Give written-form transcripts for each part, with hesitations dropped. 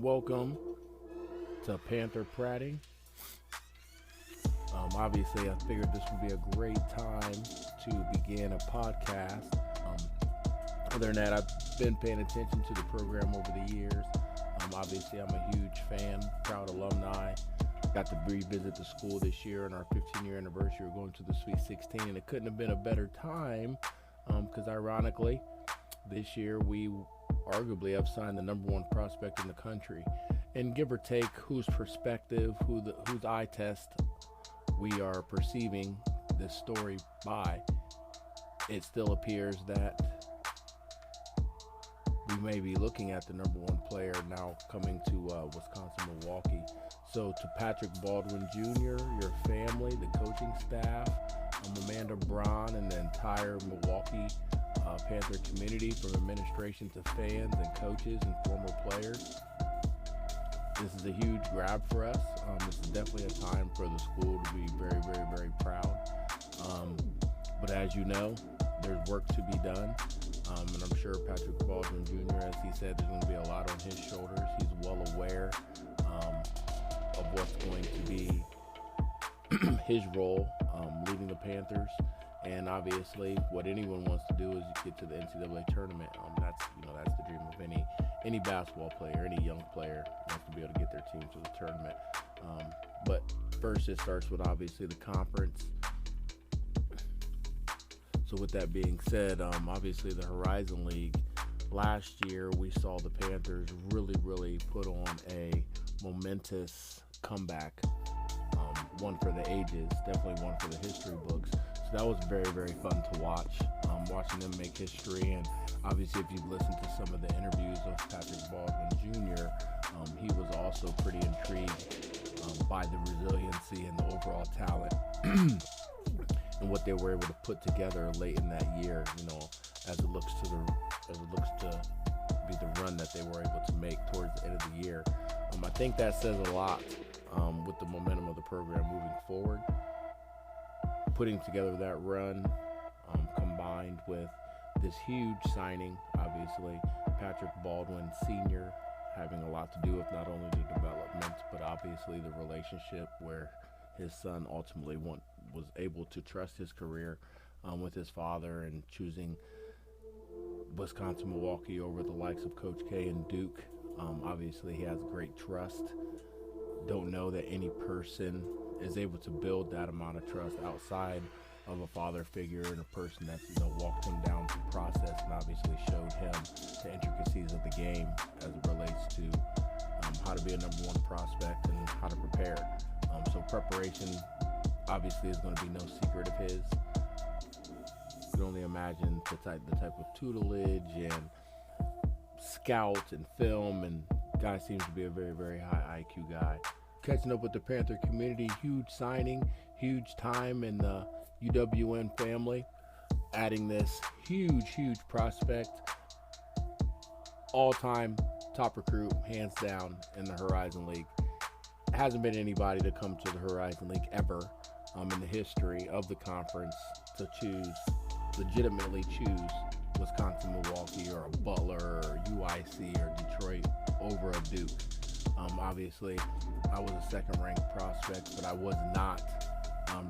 Welcome to Panther Pratting. Obviously, I figured this would be a great time to begin a podcast. Other than that, I've been paying attention to the program over the years. Obviously, I'm a huge fan, proud alumni. Got to revisit the school this year on our 15-year anniversary. We're going to the Sweet 16, and it couldn't have been a better time because ironically, this year we arguably have signed the number one prospect in the country. And give or take whose perspective, whose eye test we are perceiving this story by, it still appears that we may be looking at the number one player now coming to Wisconsin, Milwaukee. So to Patrick Baldwin Jr., your family, the coaching staff, Amanda Braun, and the entire Milwaukee Panther community, from administration to fans and coaches and former players, this is a huge grab for us. This is definitely a time for the school to be very, very, very proud. But as you know, there's work to be done. And I'm sure Patrick Baldwin Jr., as he said, there's going to be a lot on his shoulders. He's well aware of what's going to be his role leading the Panthers. And obviously, what anyone wants to do is get to the NCAA tournament. That's the dream of any basketball player, any young player wants to be able to get their team to the tournament. But first, it starts with obviously the conference. So with that being said, obviously the Horizon League, last year we saw the Panthers really put on a momentous comeback. One for the ages, definitely one for the history books. So that was very, very fun to watch, watching them make history. And obviously, if you've listened to some of the interviews of Patrick Baldwin Jr., he was also pretty intrigued by the resiliency and the overall talent and what they were able to put together late in that year. As it looks to be the run that they were able to make towards the end of the year. I think that says a lot with the momentum of the program moving forward. Putting together that run, combined with this huge signing, obviously Patrick Baldwin Sr. having a lot to do with not only the development, but obviously the relationship where his son ultimately was able to trust his career with his father and choosing Wisconsin, Milwaukee over the likes of Coach K and Duke. Obviously, he has great trust. Don't know that any person is able to build that amount of trust outside of a father figure and a person that's walked him down the process and obviously showed him the intricacies of the game as it relates to how to be a number one prospect and how to prepare. So preparation obviously is going to be no secret of his. You can only imagine the type of tutelage and scout and film, and guy seems to be a very, very high IQ guy. Catching up with the Panther community, huge signing, huge time in the UWN family, adding this huge prospect, all-time top recruit, hands down, in the Horizon League. Hasn't been anybody to come to the Horizon League ever in the history of the conference to legitimately choose Wisconsin, Milwaukee, or a Butler, or UIC, or Detroit over a Duke. Obviously, I was a second-ranked prospect, but I was not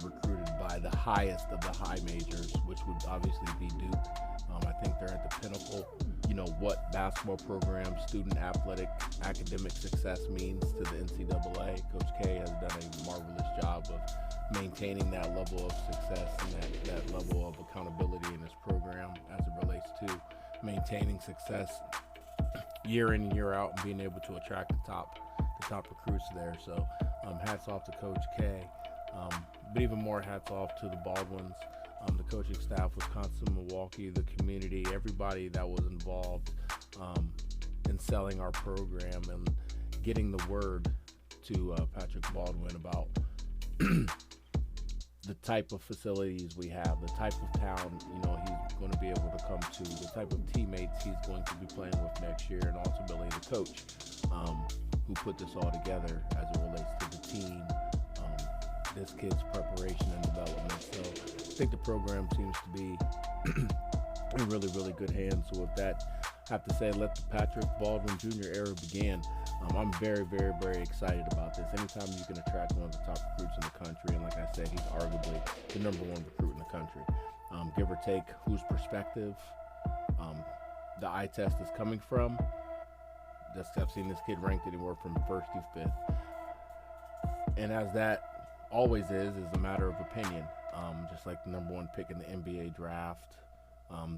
recruited by the highest of the high majors, which would obviously be Duke. I think they're at the pinnacle. What basketball program, student athletic, academic success means to the NCAA. Coach K has done a marvelous job of maintaining that level of success and that level of accountability in his program as it relates to maintaining success year in and year out and being able to attract the top recruits there. So hats off to Coach K, but even more hats off to the Baldwins, the coaching staff, Wisconsin, Milwaukee, the community, everybody that was involved in selling our program and getting the word to Patrick Baldwin about the type of facilities we have, the type of town he's going to be able to come to, the type of teammates he's going to be playing with next year, and ultimately the coach who put this all together as it relates to the team, this kid's preparation and development. So I think the program seems to be in really, really good hands. So with that, have to say, let the Patrick Baldwin Jr. era begin. I'm very, very, very excited about this. Anytime you can attract one of the top recruits in the country, and like I said, he's arguably the number one recruit in the country. Give or take whose perspective the eye test is coming from. I've seen this kid ranked anywhere from 1st to 5th. And as that always is a matter of opinion. Just like the number one pick in the NBA draft,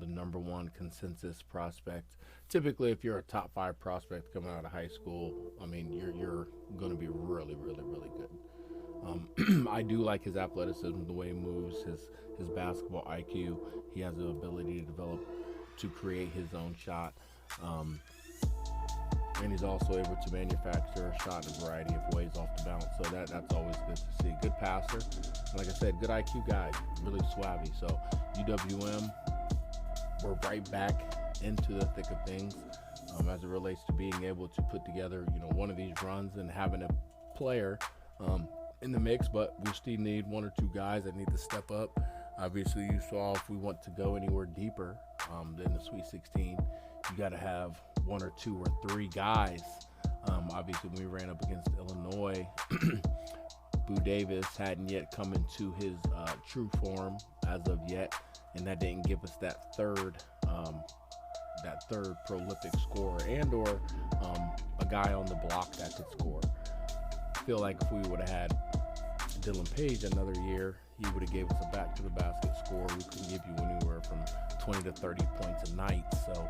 the number one consensus prospect. Typically, if you're a top 5 prospect coming out of high school, I mean, you're going to be really, really, really good. I do like his athleticism, the way he moves, his basketball IQ. He has the ability to develop, to create his own shot. And he's also able to manufacture a shot in a variety of ways off the bounce. So that's always good to see. Good passer. Like I said, good IQ guy, really swabby. So UWM, we're right back into the thick of things as it relates to being able to put together, one of these runs and having a player in the mix. But we still need 1 or 2 guys that need to step up. Obviously, you saw if we want to go anywhere deeper than the Sweet 16, you got to have 1 or 2 or 3 guys. Obviously, when we ran up against Illinois, Boo Davis hadn't yet come into his true form as of yet, and that didn't give us that third prolific scorer and/or a guy on the block that could score. I feel like if we would have had Dylan Page another year, he would have gave us a back-to-the-basket score. We could give you anywhere from 20 to 30 points a night. So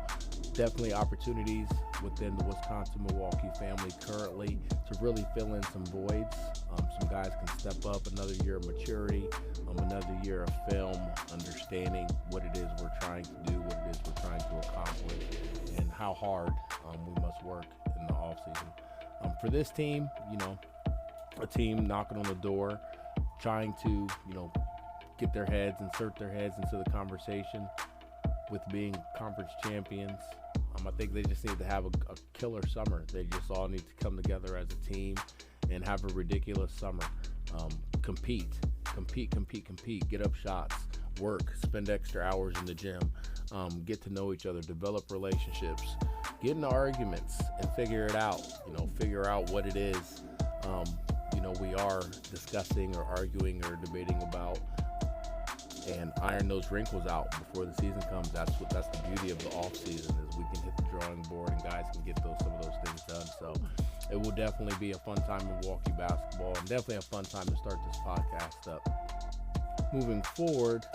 definitely opportunities within the Wisconsin-Milwaukee family currently to really fill in some voids. Some guys can step up, another year of maturity, another year of film, understanding what it is we're trying to do, what it is we're trying to accomplish, and how hard we must work in the offseason. For this team, a team knocking on the door, trying to, get their heads, insert their heads into the conversation with being conference champions. I think they just need to have a killer summer. They just all need to come together as a team and have a ridiculous summer. Compete, get up shots, work, spend extra hours in the gym, get to know each other, develop relationships, get into arguments and figure it out. Figure out what it is we are discussing or arguing or debating about, and iron those wrinkles out before the season comes. That's the beauty of the off season, is we can hit the drawing board and guys can get some of those things done. So it will definitely be a fun time in Milwaukee basketball, and definitely a fun time to start this podcast up. Moving forward,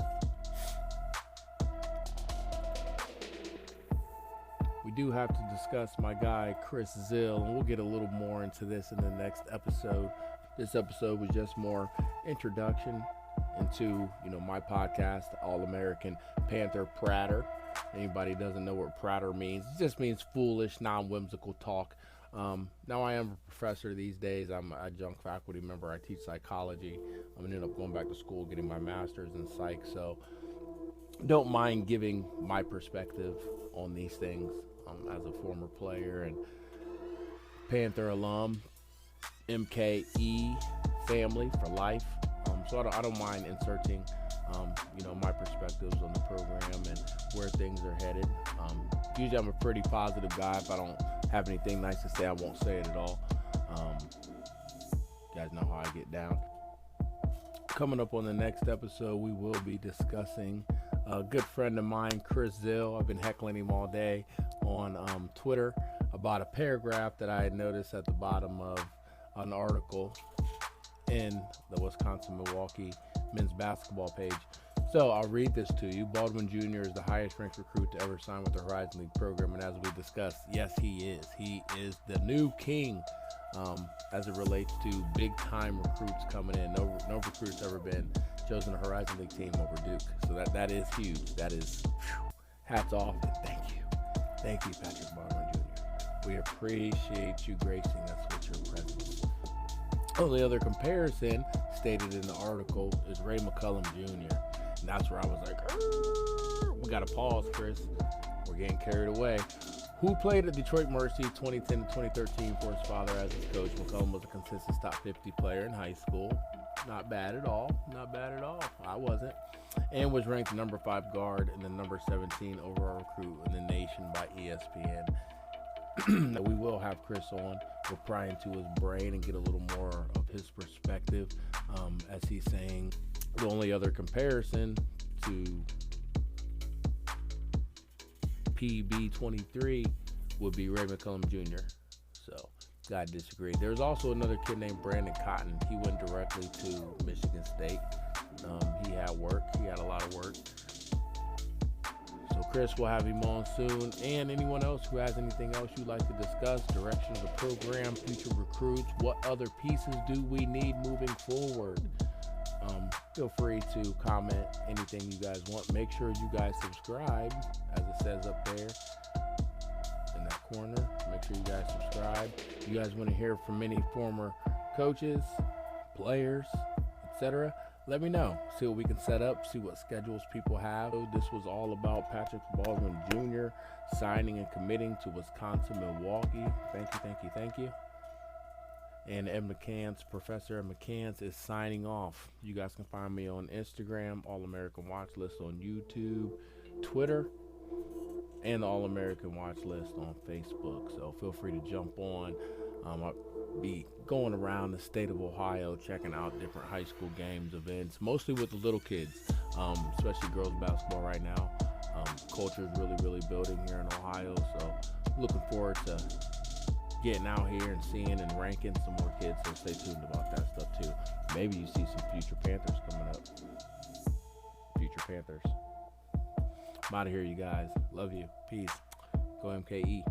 we do have to discuss my guy Chris Zill, and we'll get a little more into this in the next episode. This episode was just more introduction into, my podcast, All-American Panther Pratter. Anybody doesn't know what pratter means, it just means foolish, non-whimsical talk. Now I am a professor these days. I'm an adjunct faculty member. I teach psychology. I'm ended up going back to school, getting my master's in psych. So don't mind giving my perspective on these things as a former player and Panther alum, MKE family for life. So I don't mind inserting, my perspectives on the program and where things are headed. Usually I'm a pretty positive guy. If I don't have anything nice to say, I won't say it at all. You guys know how I get down. Coming up on the next episode, we will be discussing a good friend of mine, Chris Zill. I've been heckling him all day on Twitter about a paragraph that I had noticed at the bottom of an article in the Wisconsin-Milwaukee men's basketball page. So I'll read this to you. Baldwin Jr. is the highest ranked recruit to ever sign with the Horizon League program, and as we discussed, yes, he is. He is the new king as it relates to big-time recruits coming in. No recruit's ever been chosen a Horizon League team over Duke. So that is huge. That is, hats off, and thank you. Thank you, Patrick Baldwin Jr. We appreciate you gracing us with your presence. Only other comparison stated in the article is Ray McCullum Jr. And that's where I was like, we got to pause, Chris. We're getting carried away. Who played at Detroit Mercy 2010 to 2013 for his father as his coach. McCullum was a consensus top 50 player in high school. Not bad at all. Not bad at all. I wasn't. and was ranked number 5 guard and the number 17 overall recruit in the nation by ESPN. We will have Chris on. We'll pry into his brain and get a little more of his perspective, as he's saying the only other comparison to PB23 would be Ray McCollum Jr. So, gotta disagree. There's also another kid named Brandon Cotton. He went directly to Michigan State. He had work. He had a lot of work. So Chris will have him on soon. And anyone else who has anything else you'd like to discuss, direction of the program, future recruits, what other pieces do we need moving forward? Feel free to comment anything you guys want. Make sure you guys subscribe, as it says up there in that corner. Make sure you guys subscribe. If you guys want to hear from any former coaches, players, etc., let me know. See what we can set up, see what schedules people have. This was all about Patrick Baldwin Jr. signing and committing to Wisconsin Milwaukee. Thank you. And Ed McCants, Professor Ed McCants, is signing off. You guys can find me on Instagram, All American Watch List on YouTube, Twitter, and the All American Watch List on Facebook. So feel free to jump on. I'll be going around the state of Ohio, checking out different high school games, events, mostly with the little kids, especially girls basketball right now. Culture is really building here in Ohio. So looking forward to getting out here and seeing and ranking some more kids, so stay tuned about that stuff too. Maybe you see some future Panthers coming up. Future Panthers. I'm out of here, you guys. Love you. Peace. Go MKE.